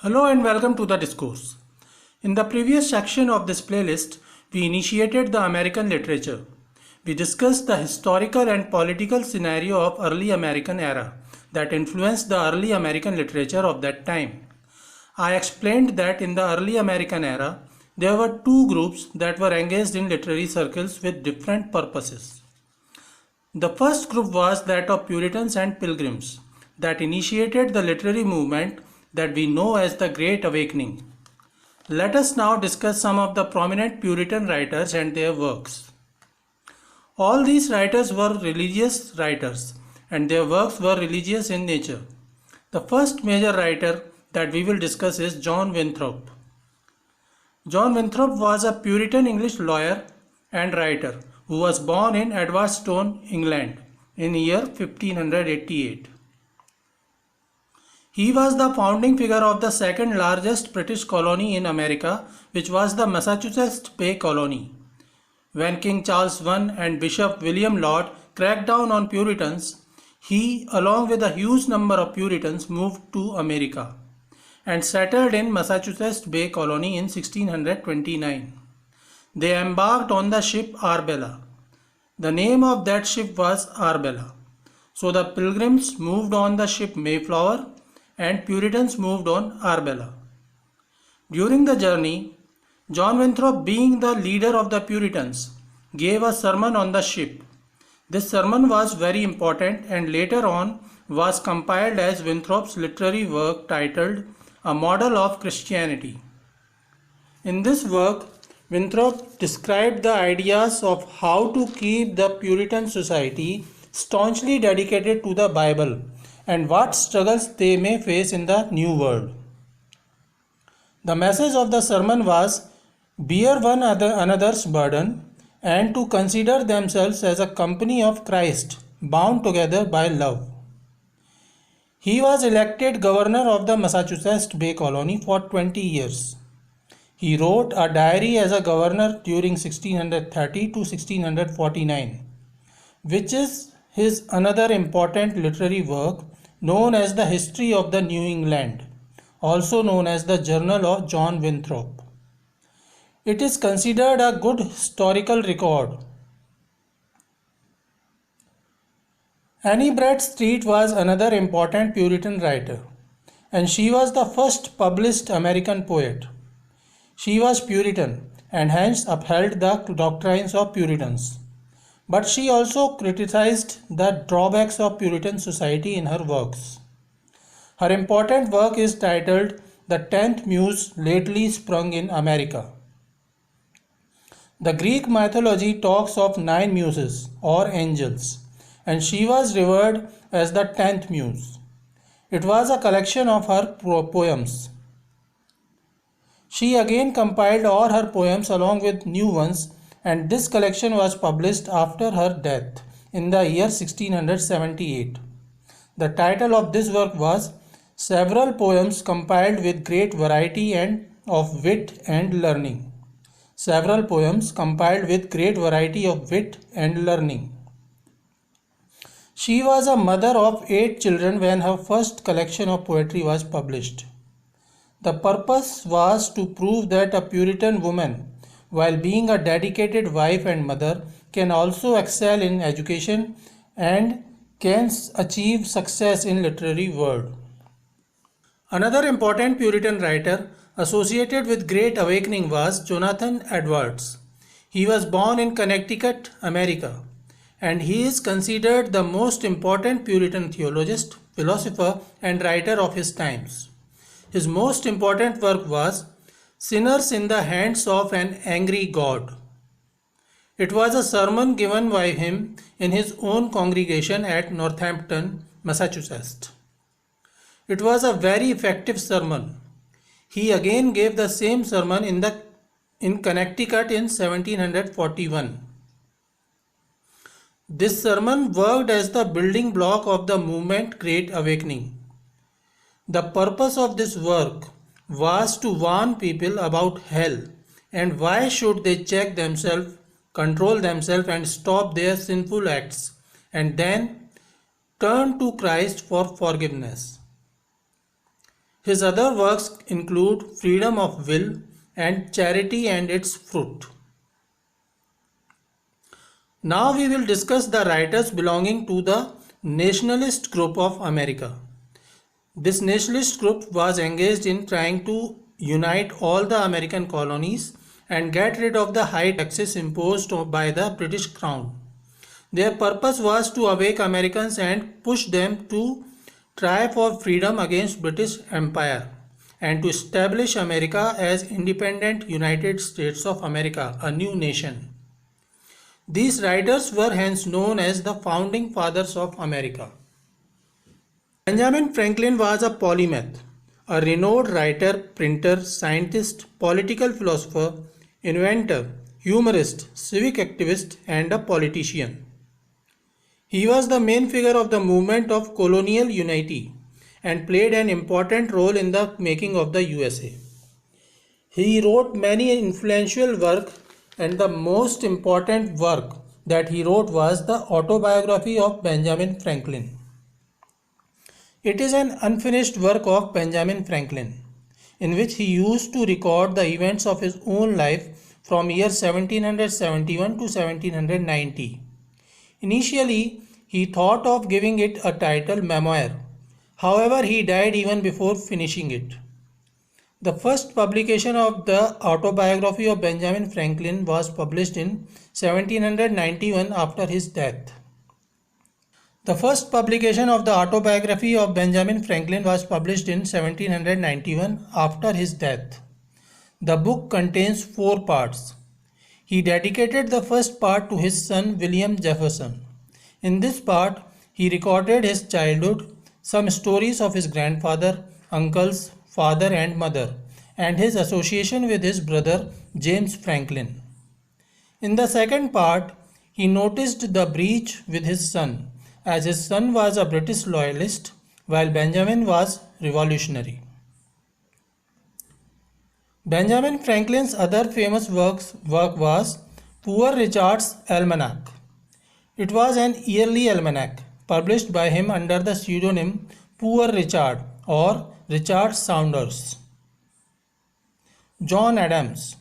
Hello and welcome to the discourse. In the previous section of this playlist, we initiated the American literature. We discussed the historical and political scenario of early American era that influenced the early American literature of that time. I explained that in the early American era, there were two groups that were engaged in literary circles with different purposes. The first group was that of Puritans and Pilgrims that initiated the literary movement that we know as the Great Awakening. Let us now discuss some of the prominent Puritan writers and their works. All these writers were religious writers and their works were religious in nature. The first major writer that we will discuss is John Winthrop. John Winthrop was a Puritan English lawyer and writer who was born in Edwardstone, England in year 1588. He was the founding figure of the second largest British colony in America, which was the Massachusetts Bay Colony. When King Charles I and Bishop William Laud cracked down on Puritans, he, along with a huge number of Puritans, moved to America and settled in Massachusetts Bay Colony in 1629. They embarked on the ship Arbella. The name of that ship was Arbella. So the Pilgrims moved on the ship Mayflower and Puritans moved on Arbella. During the journey, John Winthrop, being the leader of the Puritans, gave a sermon on the ship. This sermon was very important and later on was compiled as Winthrop's literary work titled A Model of Christianity. In this work, Winthrop described the ideas of how to keep the Puritan society staunchly dedicated to the Bible and what struggles they may face in the New World. The message of the sermon was bear one another's burden and to consider themselves as a company of Christ bound together by love. He was elected governor of the Massachusetts Bay Colony for 20 years. He wrote a diary as a governor during 1630 to 1649, which is his another important literary work known as the History of the New England, also known as the Journal of John Winthrop. It is considered a good historical record. Annie Bradstreet was another important Puritan writer, and she was the first published American poet. She was Puritan and hence upheld the doctrines of Puritans. But she also criticized the drawbacks of Puritan society in her works. Her important work is titled The 10th Muse Lately Sprung in America. The Greek mythology talks of 9 muses or angels, and she was revered as the 10th muse. It was a collection of her poems. She again compiled all her poems along with new ones, and this collection was published after her death in the year 1678. The title of this work was Several Poems Compiled with Great Variety and of Wit and Learning. Several poems compiled with great variety of wit and learning. She was a mother of 8 children when her first collection of poetry was published. The purpose was to prove that a Puritan woman, while being a dedicated wife and mother, can also excel in education and can achieve success in literary world. Another important Puritan writer associated with Great Awakening was Jonathan Edwards. He was born in Connecticut, America, and he is considered the most important Puritan theologist, philosopher, and writer of his times. His most important work was Sinners in the Hands of an Angry God. It was a sermon given by him in his own congregation at Northampton, Massachusetts. It was a very effective sermon. He again gave the same sermon in Connecticut in 1741. This sermon worked as the building block of the movement Great Awakening. The purpose of this work was to warn people about hell and why should they check themselves, control themselves and stop their sinful acts and then turn to Christ for forgiveness. His other works include Freedom of Will and Charity and Its Fruit. Now we will discuss the writers belonging to the nationalist group of America. This nationalist group was engaged in trying to unite all the American colonies and get rid of the high taxes imposed by the British Crown. Their purpose was to awake Americans and push them to try for freedom against British Empire and to establish America as independent United States of America, a new nation. These writers were hence known as the founding fathers of America. Benjamin Franklin was a polymath, a renowned writer, printer, scientist, political philosopher, inventor, humorist, civic activist, and a politician. He was the main figure of the movement of colonial unity and played an important role in the making of the USA. He wrote many influential works, and the most important work that he wrote was the autobiography of Benjamin Franklin. It is an unfinished work of Benjamin Franklin, in which he used to record the events of his own life from year 1771 to 1790. Initially, he thought of giving it a title memoir. However, he died even before finishing it. The first publication of the autobiography of Benjamin Franklin was published in 1791 after his death. The first publication of the autobiography of Benjamin Franklin was published in 1791 after his death. The book contains 4 parts. He dedicated the first part to his son William Jefferson. In this part, he recorded his childhood, some stories of his grandfather, uncles, father and mother, and his association with his brother James Franklin. In the second part, he noticed the breach with his son, as his son was a British loyalist while Benjamin was revolutionary. Benjamin Franklin's other famous work was Poor Richard's Almanac. It was an yearly almanac published by him under the pseudonym Poor Richard or Richard Saunders. John Adams.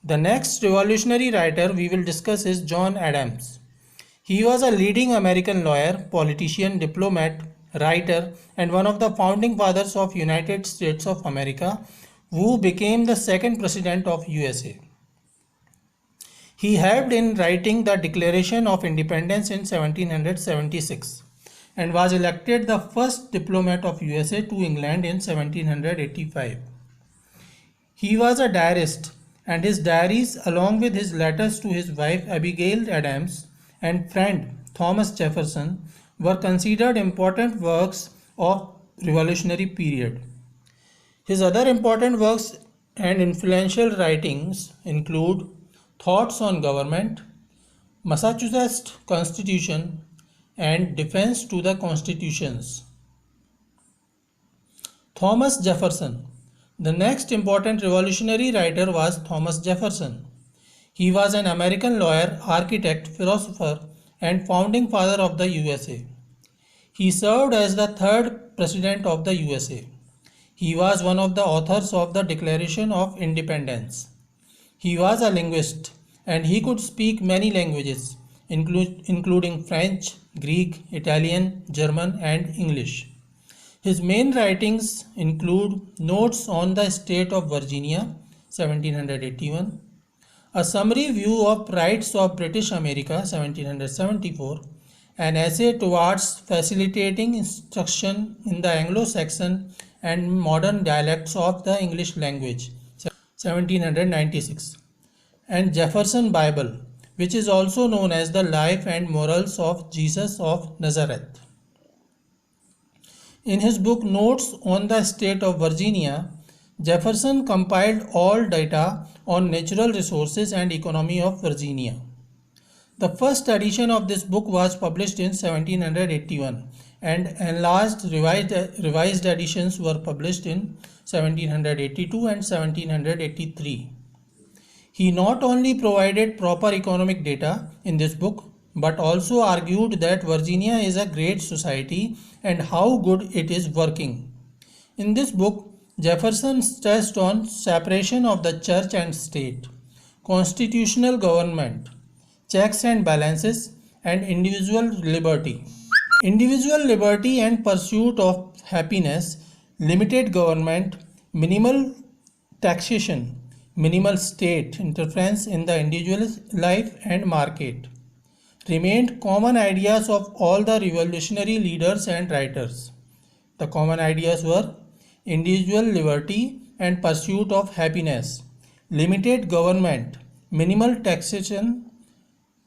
The next revolutionary writer we will discuss is John Adams. He was a leading American lawyer, politician, diplomat, writer, and one of the founding fathers of United States of America, who became the second president of USA. He helped in writing the Declaration of Independence in 1776 and was elected the first diplomat of USA to England in 1785. He was a diarist, and his diaries, along with his letters to his wife Abigail Adams and friend Thomas Jefferson, were considered important works of revolutionary period. His other important works and influential writings include Thoughts on Government, Massachusetts Constitution, and Defense to the Constitutions. Thomas Jefferson. The next important revolutionary writer was Thomas Jefferson. He was an American lawyer, architect, philosopher, and founding father of the USA. He served as the third president of the USA. He was one of the authors of the Declaration of Independence. He was a linguist and he could speak many languages, including French, Greek, Italian, German, and English. His main writings include Notes on the State of Virginia, 1781, A Summary View of Rights of British America, 1774, An Essay Towards Facilitating Instruction in the Anglo-Saxon and Modern Dialects of the English Language, 1796, and Jefferson Bible, which is also known as the Life and Morals of Jesus of Nazareth. In his book Notes on the State of Virginia, Jefferson compiled all data on natural resources and economy of Virginia. The first edition of this book was published in 1781 and enlarged revised editions were published in 1782 and 1783. He not only provided proper economic data in this book but also argued that Virginia is a great society and how good it is working. In this book, Jefferson stressed on separation of the church and state, constitutional government, checks and balances, and individual liberty. Individual liberty and pursuit of happiness, limited government, minimal taxation, minimal state interference in the individual's life and market remained common ideas of all the revolutionary leaders and writers. The common ideas were individual liberty and pursuit of happiness, limited government, minimal taxation,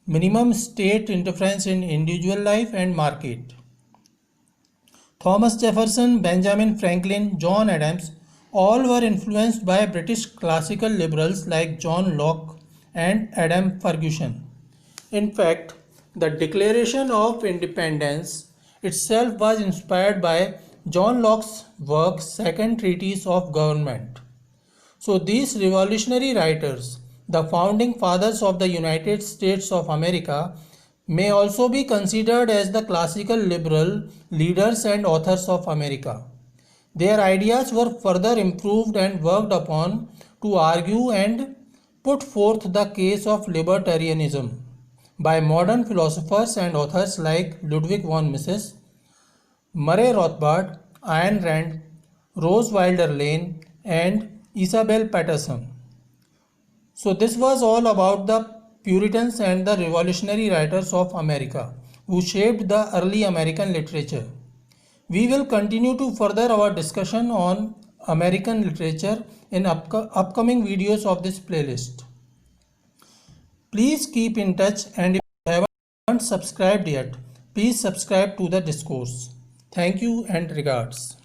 minimum state interference in individual life and market. Thomas Jefferson, Benjamin Franklin, John Adams all were influenced by British classical liberals like John Locke and Adam Ferguson. In fact, the Declaration of Independence itself was inspired by John Locke's work Second Treatise of Government. So these revolutionary writers, the founding fathers of the United States of America, may also be considered as the classical liberal leaders and authors of America. Their ideas were further improved and worked upon to argue and put forth the case of libertarianism by modern philosophers and authors like Ludwig von Mises, Murray Rothbard, Ayn Rand, Rose Wilder Lane, and Isabel Patterson. So this was all about the Puritans and the revolutionary writers of America who shaped the early American literature. We will continue to further our discussion on American literature in upcoming videos of this playlist. Please keep in touch, and if you haven't subscribed yet, please subscribe to the discourse. Thank you and regards.